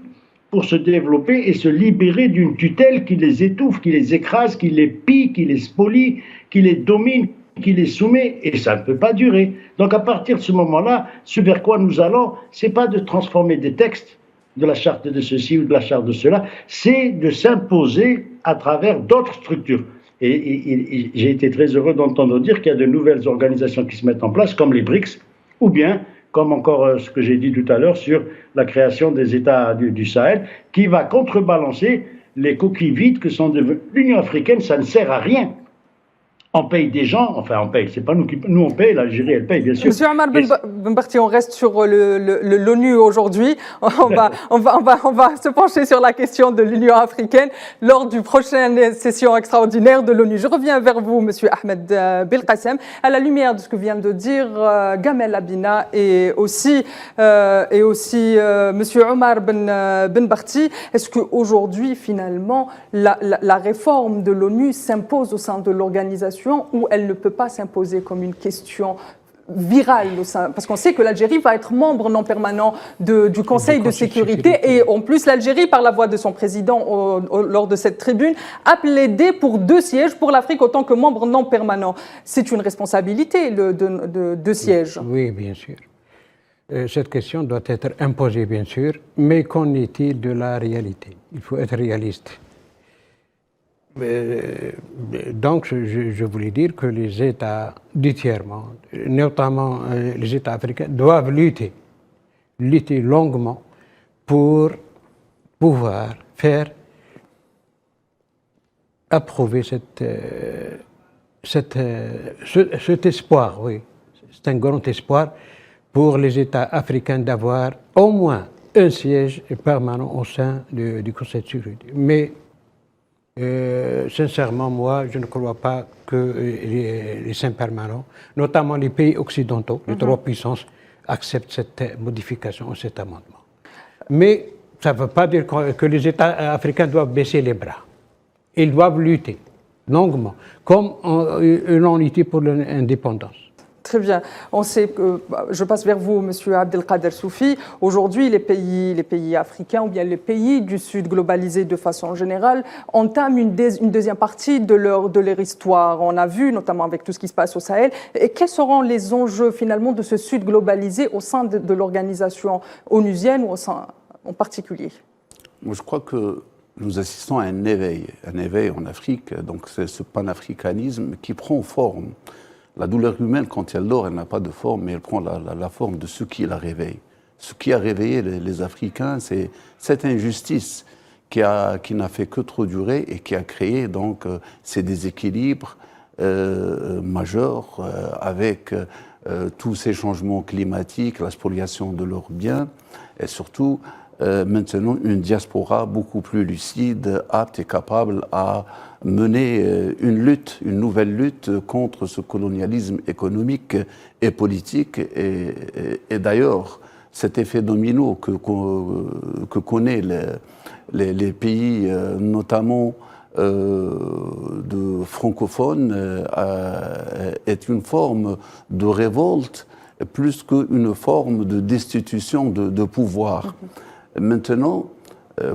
pour se développer et se libérer d'une tutelle qui les étouffe, qui les écrase, qui les pille, qui les spolie, qui les domine, qui les soumet, et ça ne peut pas durer. Donc à partir de ce moment-là, ce vers quoi nous allons, ce n'est pas de transformer des textes de la charte de ceci ou de la charte de cela, c'est de s'imposer à travers d'autres structures. Et j'ai été très heureux d'entendre dire qu'il y a de nouvelles organisations qui se mettent en place, comme les BRICS, ou bien, comme encore ce que j'ai dit tout à l'heure, sur la création des États du Sahel, qui va contrebalancer les coquilles vides que sont devenues. L'Union africaine, ça ne sert à rien. On paye des gens, enfin on paye, c'est pas nous on paye, l'Algérie elle paye bien sûr. Monsieur Omar Benbarti, on reste sur l'ONU aujourd'hui. On va se pencher sur la question de l'Union africaine lors du prochaine session extraordinaire de l'ONU. Je reviens vers vous, Monsieur Ahmed Belkacem, à la lumière de ce que vient de dire Gamel Abina et aussi Monsieur Omar Benbarti. Est-ce qu'aujourd'hui, finalement, la réforme de l'ONU s'impose au sein de l'organisation où elle ne peut pas s'imposer comme une question virale au sein, parce qu'on sait que l'Algérie va être membre non permanent du Conseil de sécurité et en plus l'Algérie, par la voix de son président lors de cette tribune, a plaidé pour 2 sièges pour l'Afrique en tant que membre non permanent. C'est une responsabilité de 2 sièges. Oui, bien sûr. Cette question doit être imposée, bien sûr, mais qu'en est-il de la réalité? Il faut être réaliste. Donc, je voulais dire que les États du tiers-monde, notamment les États africains, doivent lutter longuement pour pouvoir faire approuver cet espoir, oui, c'est un grand espoir pour les États africains d'avoir au moins un siège permanent au sein du Conseil de sécurité. Mais sincèrement, moi, je ne crois pas que les 5 permanents, notamment les pays occidentaux, les 3 puissances, acceptent cette modification ou cet amendement. Mais ça ne veut pas dire que les États africains doivent baisser les bras. Ils doivent lutter. longuement, comme l'on était pour l'indépendance. Très bien. On sait que, je passe vers vous, Monsieur Abdelkader Soufi. Aujourd'hui, les pays africains ou bien les pays du Sud globalisés de façon générale entament une deuxième partie de leur histoire. On a vu, notamment avec tout ce qui se passe au Sahel. Et quels seront les enjeux finalement de ce Sud globalisé au sein de l'organisation onusienne ou au sein en particulier? Moi, je crois que nous assistons à un éveil en Afrique. Donc, c'est ce panafricanisme qui prend forme. La douleur humaine, quand elle dort, elle n'a pas de forme, mais elle prend la forme de ce qui la réveille. Ce qui a réveillé les Africains, c'est cette injustice qui n'a fait que trop durer et qui a créé donc ces déséquilibres majeurs avec tous ces changements climatiques, la spoliation de leurs biens et surtout maintenant une diaspora beaucoup plus lucide, apte et capable à mener une nouvelle lutte contre ce colonialisme économique et politique. Et d'ailleurs, cet effet domino que connaissent les pays, notamment de francophones, est une forme de révolte plus qu'une forme de destitution de pouvoir. Maintenant,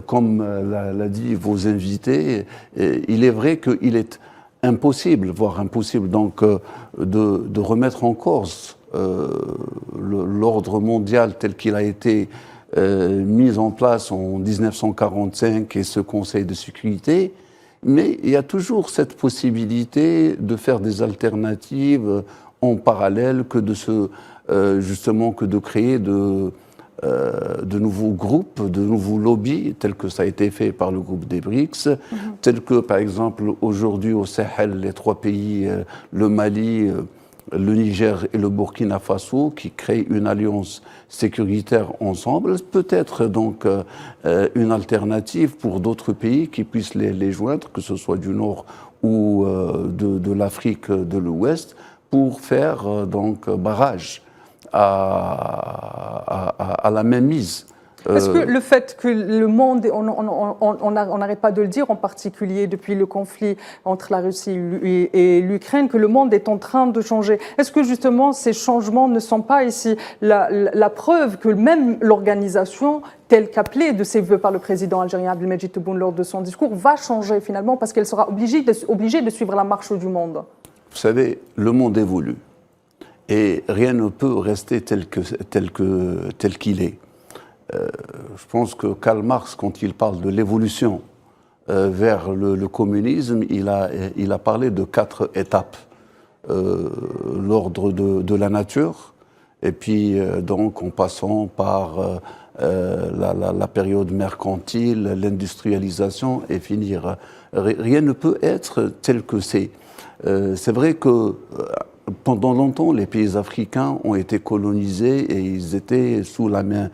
comme l'a dit vos invités, il est vrai qu'il est impossible, voire impossible, donc, de remettre en cause l'ordre mondial tel qu'il a été mis en place en 1945 et ce Conseil de sécurité, mais il y a toujours cette possibilité de faire des alternatives en parallèle, que de créer de nouveaux groupes, de nouveaux lobbies, tels que ça a été fait par le groupe des BRICS, tels que, par exemple, aujourd'hui au Sahel, les trois pays, le Mali, le Niger et le Burkina Faso, qui créent une alliance sécuritaire ensemble, peut-être donc une alternative pour d'autres pays qui puissent les joindre, que ce soit du Nord ou de l'Afrique de l'Ouest, pour faire donc barrage à la mainmise. Est-ce que le fait que le monde, on n'arrête pas de le dire, en particulier depuis le conflit entre la Russie et l'Ukraine, que le monde est en train de changer, est-ce que justement ces changements ne sont pas ici la preuve que même l'organisation telle qu'appelée de ses voeux par le président algérien Abdelmejid Tebboune lors de son discours va changer finalement parce qu'elle sera obligée de suivre la marche du monde? Vous savez, le monde évolue et rien ne peut rester tel qu'il est. Je pense que Karl Marx, quand il parle de l'évolution vers le communisme, il a parlé de 4 étapes. L'ordre de la nature, et puis donc en passant par la période mercantile, l'industrialisation et finir. Rien ne peut être tel que c'est. C'est vrai que pendant longtemps, les pays africains ont été colonisés et ils étaient sous la main,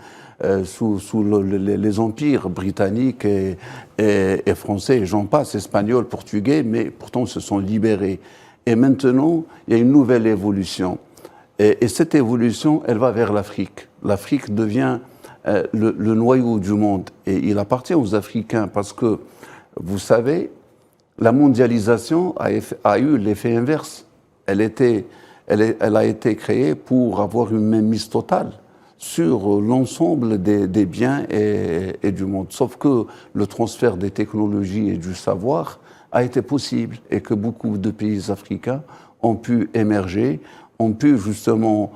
sous les empires britanniques et français, et j'en passe, espagnols, portugais, mais pourtant ils se sont libérés. Et maintenant, il y a une nouvelle évolution. Et cette évolution, elle va vers l'Afrique. L'Afrique devient le noyau du monde. Et il appartient aux Africains parce que, vous savez, la mondialisation a eu l'effet inverse. Elle a été créée pour avoir une mainmise totale sur l'ensemble des biens et du monde. Sauf que le transfert des technologies et du savoir a été possible et que beaucoup de pays africains ont pu émerger, ont pu justement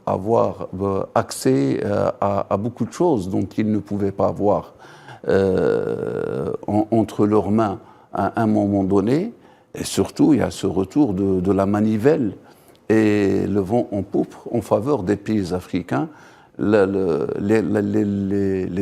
avoir accès à beaucoup de choses dont ils ne pouvaient pas avoir entre leurs mains à un moment donné. Et surtout, il y a ce retour de la manivelle et le vent en poupe en faveur des pays africains. Les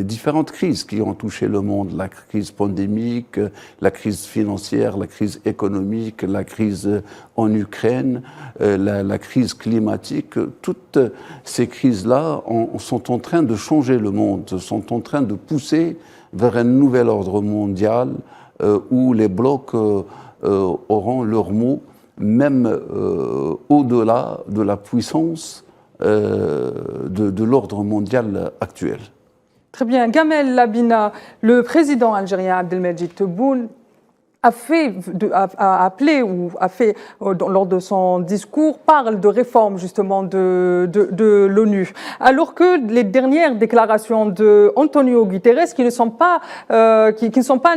différentes crises qui ont touché le monde, la crise pandémique, la crise financière, la crise économique, la crise en Ukraine, la crise climatique, toutes ces crises-là sont en train de changer le monde, sont en train de pousser vers un nouvel ordre mondial où les blocs auront leur mot, même au-delà de la puissance de l'ordre mondial actuel. Très bien. Gamel Labina, le président algérien Abdelmejid Tebboune a appelé ou a fait, lors de son discours, parle de réforme justement de l'ONU. Alors que les dernières déclarations de Antonio Guterres, qui ne sont pas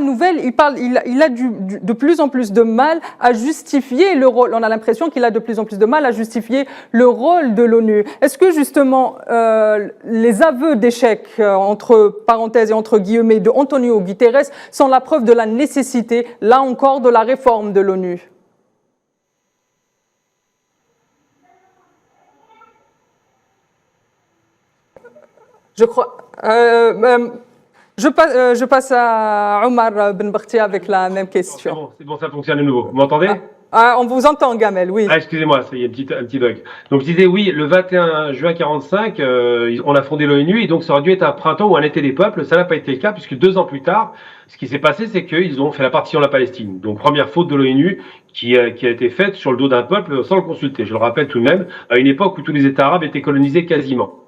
nouvelles, il a de plus en plus de mal à justifier le rôle. On a l'impression qu'il a de plus en plus de mal à justifier le rôle de l'ONU. Est-ce que justement les aveux d'échec, entre parenthèses et entre guillemets, de Antonio Guterres sont la preuve de la nécessité, là encore, de la réforme de l'ONU? Je crois. Je passe à Omar Ben Barti avec la même question. C'est bon, ça fonctionne de nouveau. Vous m'entendez? On vous entend, Gamel, oui. Excusez-moi, il y a un petit bug. Donc je disais oui, le 21 juin 45, on a fondé l'ONU et donc ça aurait dû être un printemps ou un été des peuples. Ça n'a pas été le cas puisque 2 ans plus tard, ce qui s'est passé, c'est qu'ils ont fait la partition de la Palestine. Donc première faute de l'ONU qui a été faite sur le dos d'un peuple sans le consulter. Je le rappelle tout de même, à une époque où tous les États arabes étaient colonisés quasiment.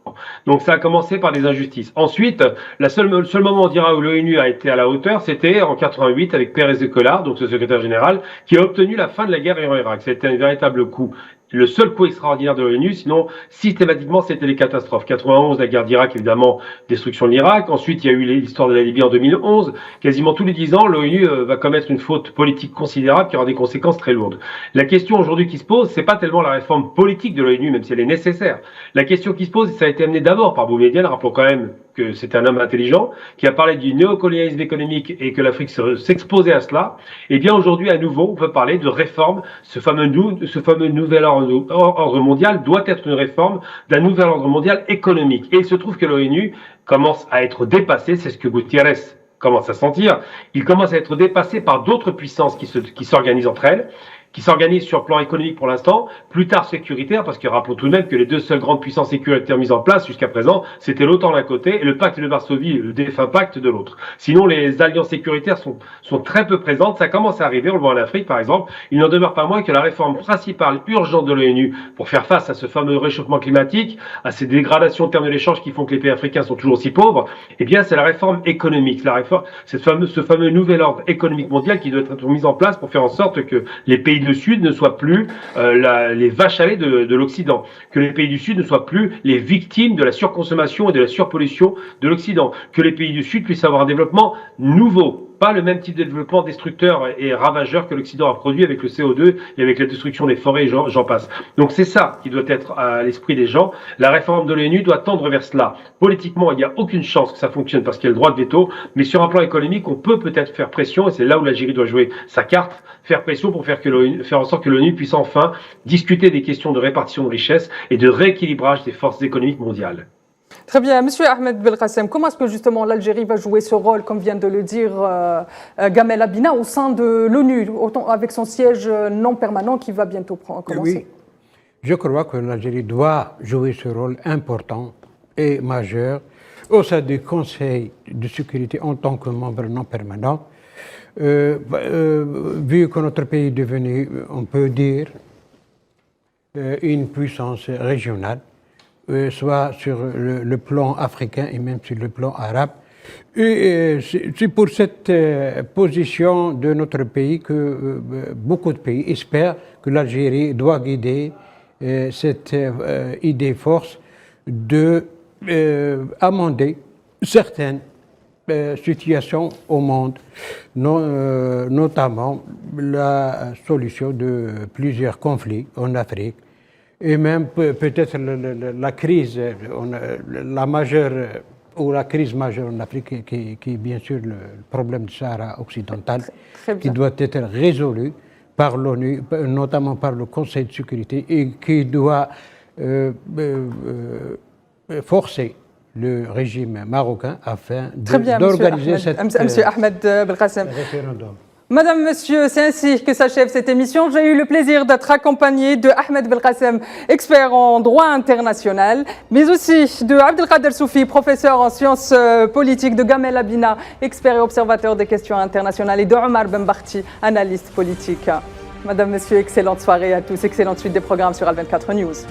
Donc ça a commencé par des injustices. Ensuite, le seul moment on dira où l'ONU a été à la hauteur, c'était en 88 avec Pérez de Colar, donc ce secrétaire général, qui a obtenu la fin de la guerre Iran-Irak. C'était un véritable coup. Le seul coup extraordinaire de l'ONU, sinon systématiquement c'était les catastrophes. 91, la guerre d'Irak, évidemment, destruction de l'Irak. Ensuite, il y a eu l'histoire de la Libye en 2011. Quasiment tous les 10 ans, l'ONU va commettre une faute politique considérable qui aura des conséquences très lourdes. La question aujourd'hui qui se pose, c'est pas tellement la réforme politique de l'ONU, même si elle est nécessaire. La question qui se pose, ça a été amené d'abord par Boumedienne, rappelons quand même que c'est un homme intelligent, qui a parlé du néocolonialisme économique et que l'Afrique s'exposait à cela. Et bien aujourd'hui, à nouveau, on peut parler de réforme. Ce fameux nouvel ordre mondial doit être une réforme d'un nouvel ordre mondial économique. Et il se trouve que l'ONU commence à être dépassée, c'est ce que Gutiérrez commence à sentir. Il commence à être dépassé par d'autres puissances qui s'organisent entre elles, qui s'organisent sur le plan économique pour l'instant, plus tard sécuritaire, parce que rappelons tout de même que les 2 seules grandes puissances sécuritaires mises en place jusqu'à présent, c'était l'OTAN d'un côté et le pacte de Varsovie, le défunt pacte de l'autre. Sinon, les alliances sécuritaires sont très peu présentes, ça commence à arriver, on le voit en Afrique par exemple. Il n'en demeure pas moins que la réforme principale urgente de l'ONU pour faire face à ce fameux réchauffement climatique, à ces dégradations en termes de l'échange qui font que les pays africains sont toujours si pauvres, eh bien c'est la réforme économique, ce fameux nouvel ordre économique mondial qui doit être mis en place pour faire en sorte que les pays du Sud ne soient plus les vaches à lait de l'Occident, que les pays du Sud ne soient plus les victimes de la surconsommation et de la surpollution de l'Occident, que les pays du Sud puissent avoir un développement nouveau, pas le même type de développement destructeur et ravageur que l'Occident a produit avec le CO2 et avec la destruction des forêts, j'en passe. Donc c'est ça qui doit être à l'esprit des gens. La réforme de l'ONU doit tendre vers cela. Politiquement, il n'y a aucune chance que ça fonctionne parce qu'il y a le droit de veto, mais sur un plan économique, on peut peut-être faire pression, et c'est là où l'Algérie doit jouer sa carte, faire pression pour faire en sorte que l'ONU puisse enfin discuter des questions de répartition de richesses et de rééquilibrage des forces économiques mondiales. Très bien. Monsieur Ahmed Belkacem, comment est-ce que justement l'Algérie va jouer ce rôle, comme vient de le dire Gamel Abina, au sein de l'ONU, avec son siège non permanent qui va bientôt commencer? Oui, je crois que l'Algérie doit jouer ce rôle important et majeur au sein du Conseil de sécurité en tant que membre non permanent. Vu que notre pays est devenu, on peut dire, une puissance régionale, soit sur le plan africain et même sur le plan arabe. Et c'est pour cette position de notre pays que beaucoup de pays espèrent que l'Algérie doit guider cette idée force de amender certaines situations au monde, notamment la solution de plusieurs conflits en Afrique, et même peut-être la crise, la crise majeure en Afrique, qui est bien sûr le problème du Sahara occidental, qui doit être résolu par l'ONU, notamment par le Conseil de sécurité, et qui doit forcer le régime marocain afin d'organiser ce référendum. Madame, Monsieur, c'est ainsi que s'achève cette émission. J'ai eu le plaisir d'être accompagné de Ahmed Belkacem, expert en droit international, mais aussi de Abdelkader Soufi, professeur en sciences politiques, de Gamel Abina, expert et observateur des questions internationales, et de Omar Ben Barti, analyste politique. Madame, Monsieur, excellente soirée à tous, excellente suite des programmes sur Al 24 News.